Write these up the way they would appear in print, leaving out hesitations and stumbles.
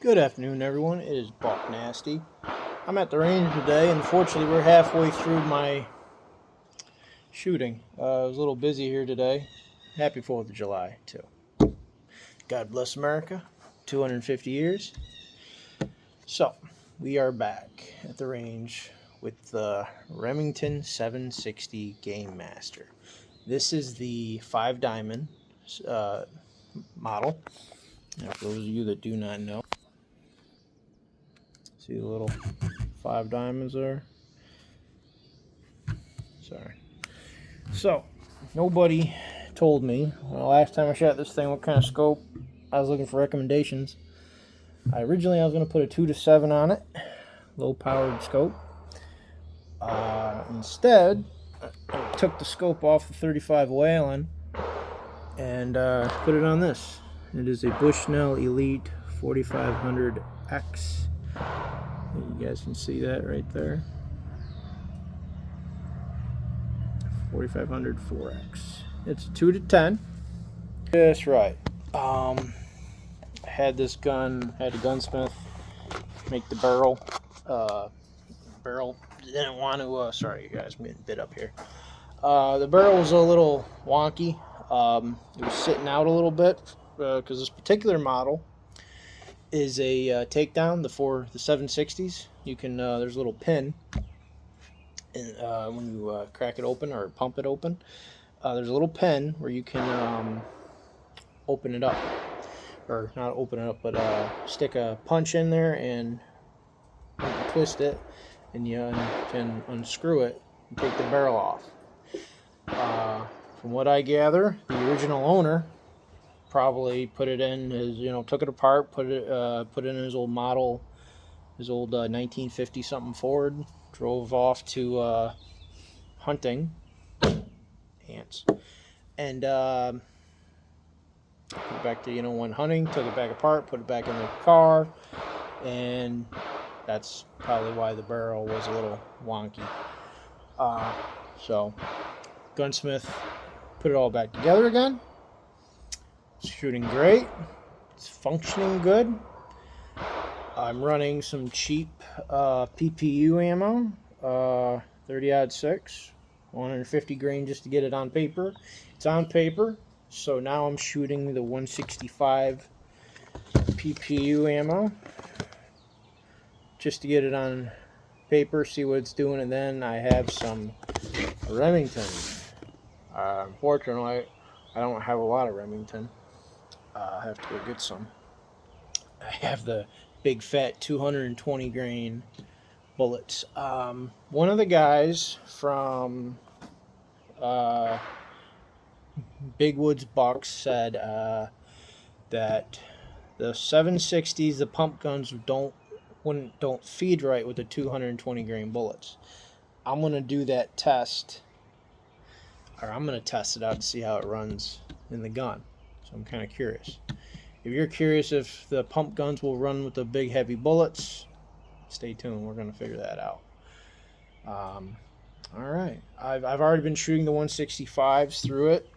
Good afternoon, everyone. It is Buck Nasty. I'm at the range today, and unfortunately, we're halfway through my shooting. I was a little busy here today. Happy 4th of July, too. God bless America. 250 years. So, we are back at the range with the Remington 760 Game Master. This is the 5 diamond model. Now, for those of you that do not know, see the little 5 diamonds there? Sorry. So, nobody told me, well, last time I shot this thing, what kind of scope. I was looking for recommendations. Originally, I was going to put a 2-7 on it, low-powered scope. Instead, I took the scope off the 35 Whalen and put it on this. It is a Bushnell Elite 4500X. You guys can see that right there. 4500 4X. It's 2-10. That's right. Had this gun, had a gunsmith make the barrel. Barrel didn't want to, sorry you guys, I'm getting bit up here. The barrel was a little wonky. It was sitting out a little bit because this particular model is a takedown, the 760s. You can, there's a little pin and when you crack it open or pump it open. There's a little pin where you can open it up. Or not open it up, but stick a punch in there and twist it, and you can unscrew it and take the barrel off. From what I gather, the original owner probably put it in his, took it apart, put it in his old model, his old 1950 something Ford, drove off to hunting ants, and put it back to, went hunting, took it back apart, put it back in the car, and that's probably why the barrel was a little wonky. So, gunsmith put it all back together again. It's shooting great. It's functioning good. I'm running some cheap pt2 ammo, 30-06, 150 grain just to get it on paper. It's on paper. So now I'm shooting the 165 pt2 ammo just to get it on paper, see what it's doing, and then I have some Remington. Unfortunately, I don't have a lot of Remington. I have to go get some. I have the big fat 220 grain bullets. One of the guys from Big Woods Bucks said that the 760s, the pump guns don't feed right with the 220 grain bullets. I'm gonna do that test, or I'm gonna test it out to see how it runs in the gun. So I'm kind of curious. If you're curious if the pump guns will run with the big heavy bullets, stay tuned. We're gonna figure that out. All right, I've already been shooting the 165s through it.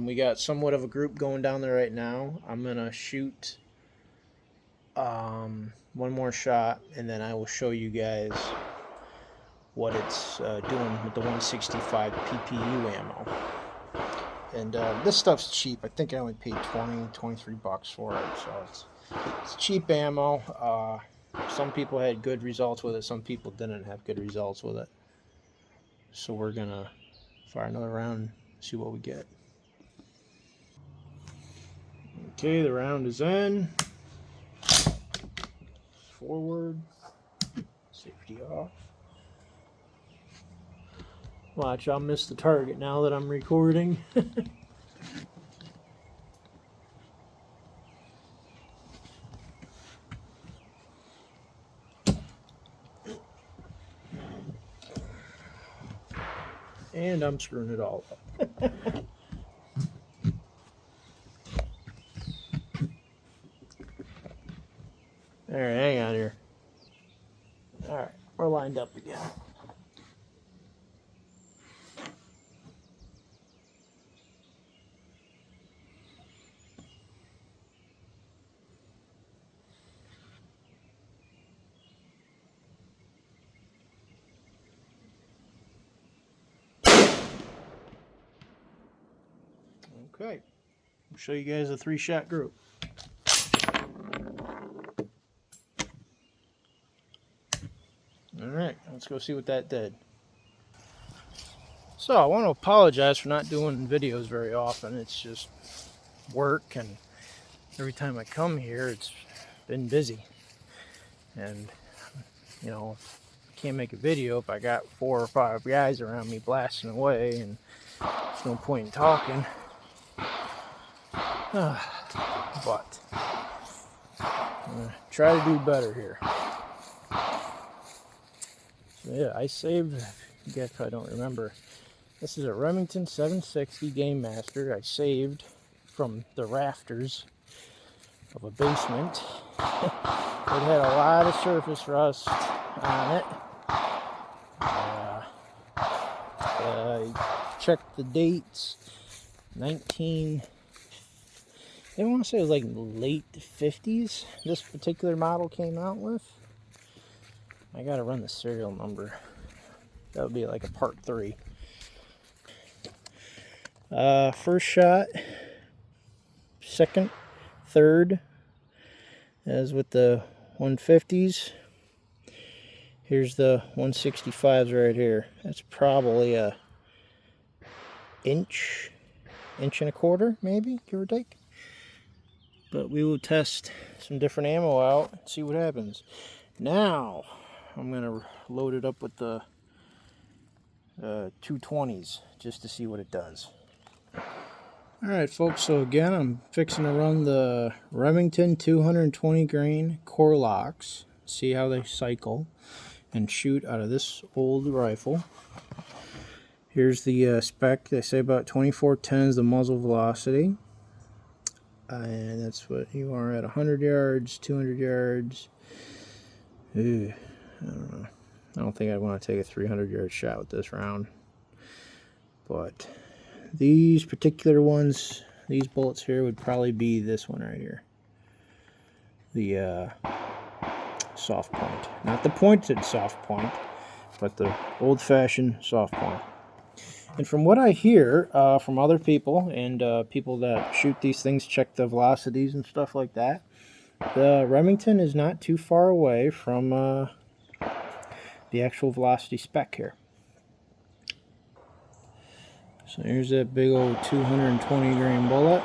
We got somewhat of a group going down there right now. I'm gonna shoot one more shot, and then I will show you guys what it's doing with the 165 ppU ammo. And this stuff's cheap. I think I only paid 23 bucks for it, so it's cheap ammo. Some people had good results with it. Some people didn't have good results with it. So we're gonna fire another round and see what we get. Okay, the round is in. Forward. Safety off. Watch, I'll miss the target now that I'm recording. And I'm screwing it all up. Alright, hang on here. Alright, we're lined up again. Okay, I'll show you guys a 3-shot group. Alright, let's go see what that did. So, I want to apologize for not doing videos very often. It's just work, and every time I come here, it's been busy. And, you know, I can't make a video if I got 4 or 5 guys around me blasting away, and there's no point in talking. But I'm going to try to do better here. So yeah, I saved, you guys probably don't remember, this is a Remington 760 Game Master I saved from the rafters of a basement. It had a lot of surface rust on it. I checked the dates. I want to say it was like late 50s this particular model came out with. I gotta run the serial number. That would be like a part 3. First shot, second, third, as with the 150s. Here's the 165s right here. That's probably a inch and a quarter, maybe, give or take. But we will test some different ammo out and see what happens. Now, I'm gonna load it up with the 220s just to see what it does. Alright folks, so again I'm fixing to run the Remington 220 grain core locks, see how they cycle and shoot out of this old rifle. Here's the spec. They say about 2410 is the muzzle velocity, and that's what you are at 100 yards, 200 yards. Ew, I don't know. I don't think I'd want to take a 300 yard shot with this round, but these particular ones, these bullets here would probably be this one right here, the soft point, not the pointed soft point, but the old-fashioned soft point. And from what I hear from other people and people that shoot these things, check the velocities and stuff like that, the Remington is not too far away from the actual velocity spec here. So here's that big old 220 grain bullet.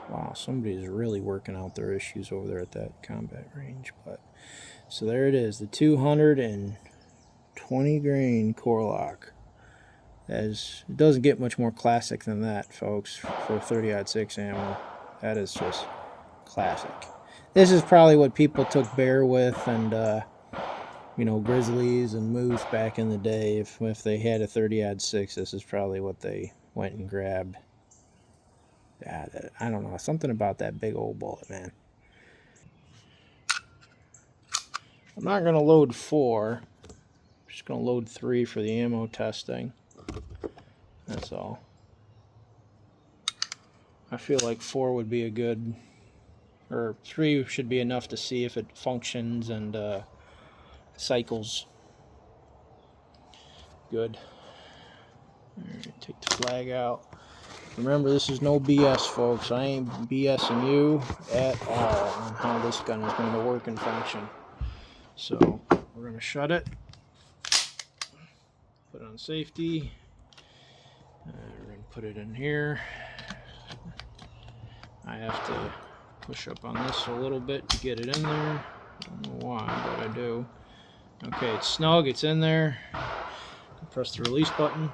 Wow, somebody's really working out their issues over there at that combat range. But so there it is, the 220 grain core lock. It doesn't get much more classic than that, folks, for 30-06 ammo. That is just classic. This is probably what people took bear with and you know, grizzlies and moose back in the day. If they had a 30-06, this is probably what they went and grabbed. Yeah, I don't know, something about that big old bullet, man. I'm not going to load 4. I'm just going to load 3 for the ammo testing. That's all. I feel like 4 would be a good, or 3 should be enough to see if it functions and cycles good. Alright, take the flag out. Remember, this is no BS, folks. I ain't BSing you at all on how this gun is going to work and function. So, we're going to shut it. Put it on safety. We're going to put it in here. I have to push up on this a little bit to get it in there. I don't know why, but I do. Okay, it's snug. It's in there. Press the release button.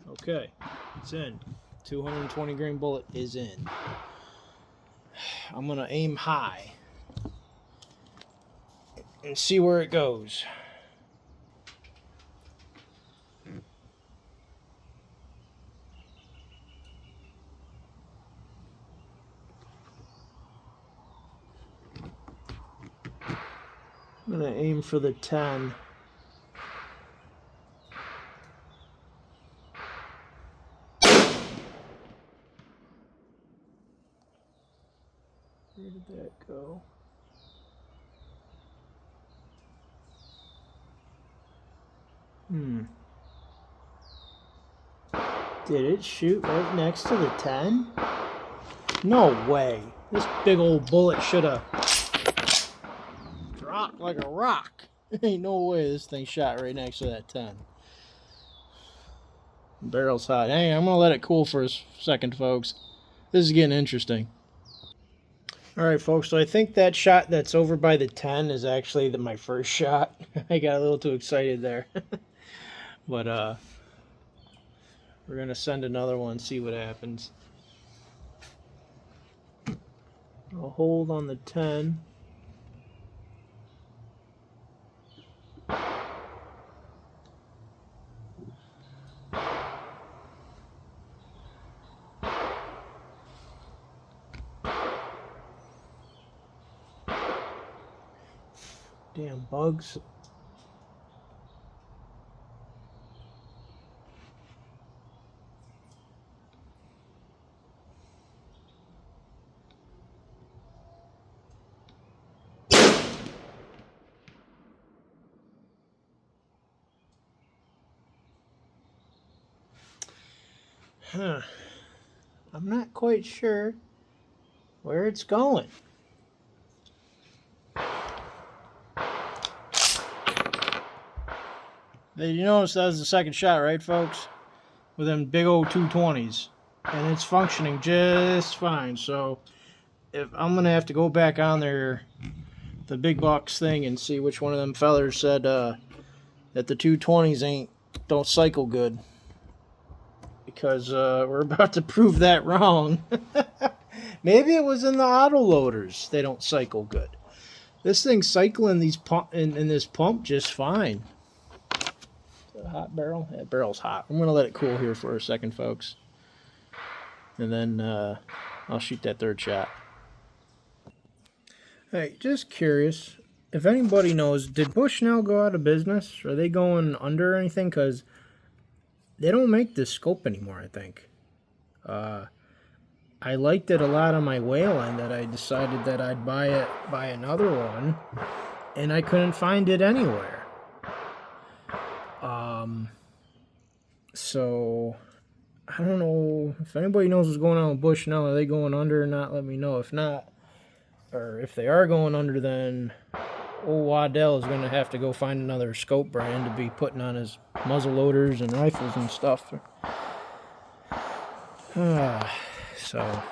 Okay, it's in. 220 grain bullet is in. I'm going to aim high and see where it goes. I'm going to aim for the 10. Where did that go? Did it shoot right next to the 10? No way. This big old bullet should have dropped like a rock. Ain't no way this thing shot right next to that 10. Barrel's hot. Hey, I'm going to let it cool for a second, folks. This is getting interesting. Alright, folks, so I think that shot that's over by the 10 is actually my first shot. I got a little too excited there. But, we're going to send another one, see what happens. I'll hold on the 10. Damn bugs. Huh. I'm not quite sure where it's going. You notice that was the second shot, right, folks? With them big old 220s. And it's functioning just fine. So, if I'm going to have to go back on there, the big box thing, and see which one of them fellers said that the 220s don't cycle good. Because we're about to prove that wrong. Maybe it was in the auto loaders. They don't cycle good. This thing's cycling these in this pump just fine. A hot barrel? Yeah, barrel's hot. I'm going to let it cool here for a second, folks. And then I'll shoot that third shot. Hey, just curious. If anybody knows, did Bushnell go out of business? Are they going under or anything? Because they don't make this scope anymore, I think. I liked it a lot on my Wayland that I decided that I'd buy another one. And I couldn't find it anywhere. So, I don't know if anybody knows what's going on with Bushnell. Are they going under or not? Let me know. If not, or if they are going under, then old Waddell is going to have to go find another scope brand to be putting on his muzzle loaders and rifles and stuff. So,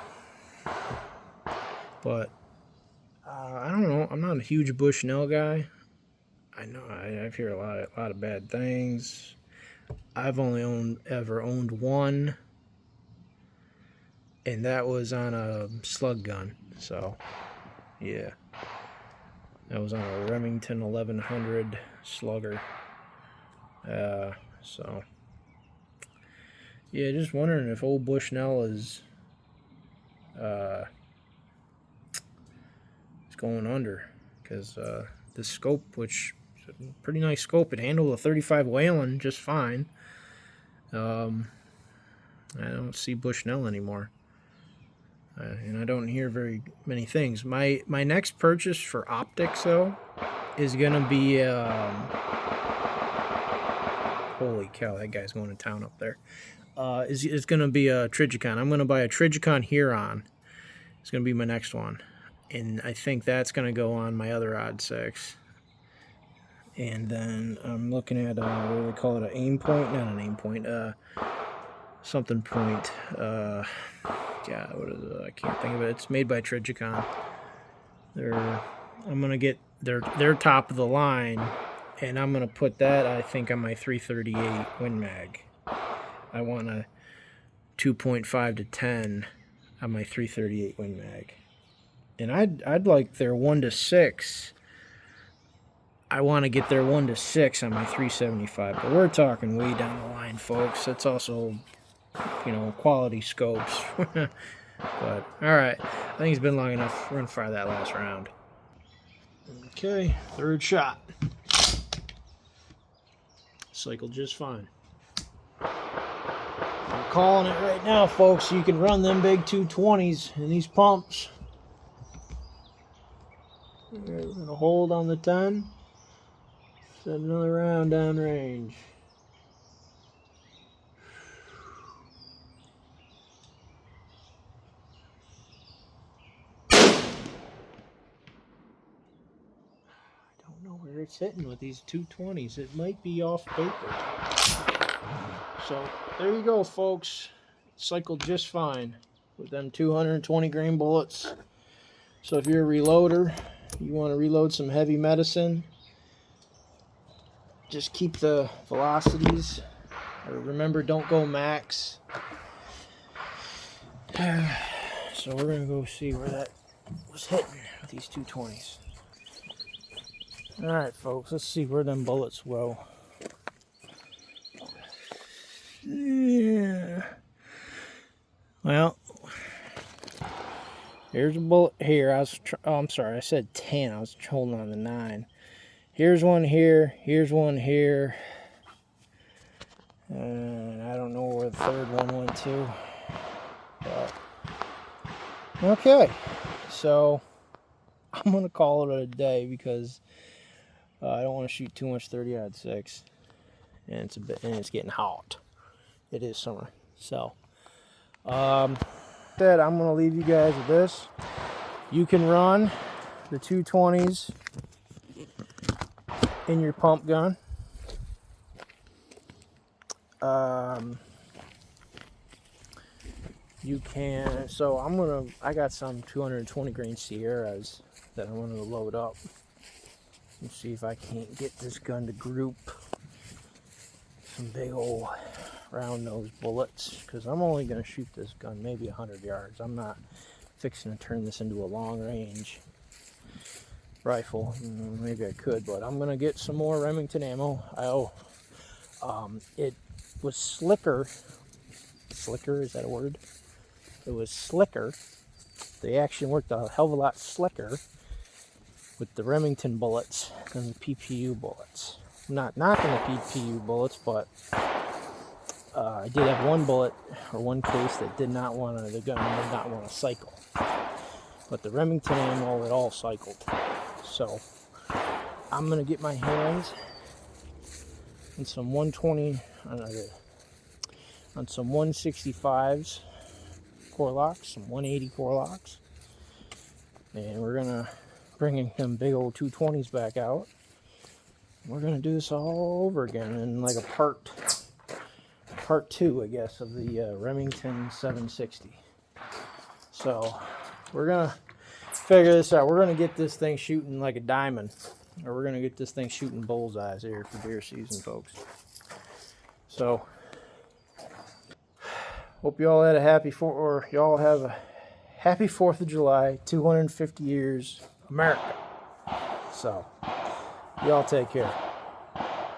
but I don't know. I'm not a huge Bushnell guy. I know I've heard a lot of bad things. I've only ever owned one, and that was on a slug gun. So, yeah, that was on a Remington 1100 slugger. So, yeah, just wondering if old Bushnell is going under, because the scope, which is a pretty nice scope, it handled a 35 Wayland just fine. I don't see Bushnell anymore, and I don't hear very many things. My next purchase for optics, though, is gonna be holy cow, that guy's going to town up there. Is gonna be a Trijicon. I'm gonna buy a Trijicon Huron. It's gonna be my next one, and I think that's gonna go on my other Odd 6. And then I'm looking at, what do they call it, an aim point? Not an aim point, something point. God, what is it? I can't think of it. It's made by Trijicon. I'm going to get their top of the line, and I'm going to put that, I think, on my 338 Win Mag. I want a 2.5 to 10 on my 338 Win Mag. And I'd like their 1 to 6. I want to get their 1 to 6 on my 375, but we're talking way down the line, folks. That's also, quality scopes. But, all right. I think it's been long enough. We're going to fire that last round. Okay, third shot. Cycled just fine. I'm calling it right now, folks. You can run them big 220s in these pumps. We're going to hold on the 10. Send another round down range. it's hitting with these 220s. It might be off paper. So there you go, folks. Cycled just fine with them 220 grain bullets. So if you're a reloader, you want to reload some heavy medicine, just keep the velocities, or remember, don't go max. So we're gonna go see where that was hitting with these 220s. All right, folks, let's see where them bullets go. Yeah. Well, here's a bullet here. I'm sorry, I said 10. I was holding on to 9. Here's one here. Here's one here. And I don't know where the third one went to. But okay, so I'm gonna call it a day because I don't want to shoot too much 30-06, and it's getting hot. It is summer, so I'm gonna leave you guys with this. You can run the 220s in your pump gun. You can, so I got some 220 grain Sierras that I'm gonna load up and see if I can't get this gun to group some big old round nose bullets, because I'm only gonna shoot this gun maybe 100 yards. I'm not fixing to turn this into a long range rifle. Maybe I could, but I'm gonna get some more Remington ammo. It was slicker. Slicker, is that a word? It was slicker. The action worked a hell of a lot slicker with the Remington bullets than the pt2 bullets. I'm not knocking the pt2 bullets, but I did have one bullet or one case that the gun did not want to cycle. But the Remington ammo, it all cycled. So I'm gonna get my hands on some 120 on some 165s core locks, some 180 core locks, and we're gonna bring them big old 220s back out. We're gonna do this all over again in like a part 2, I guess, of the Remington 760. So we're gonna figure this out. We're gonna get this thing shooting like a diamond, or we're gonna get this thing shooting bullseyes here for deer season, folks. So hope y'all had y'all have a happy 4th of July, 250 years America. So y'all take care.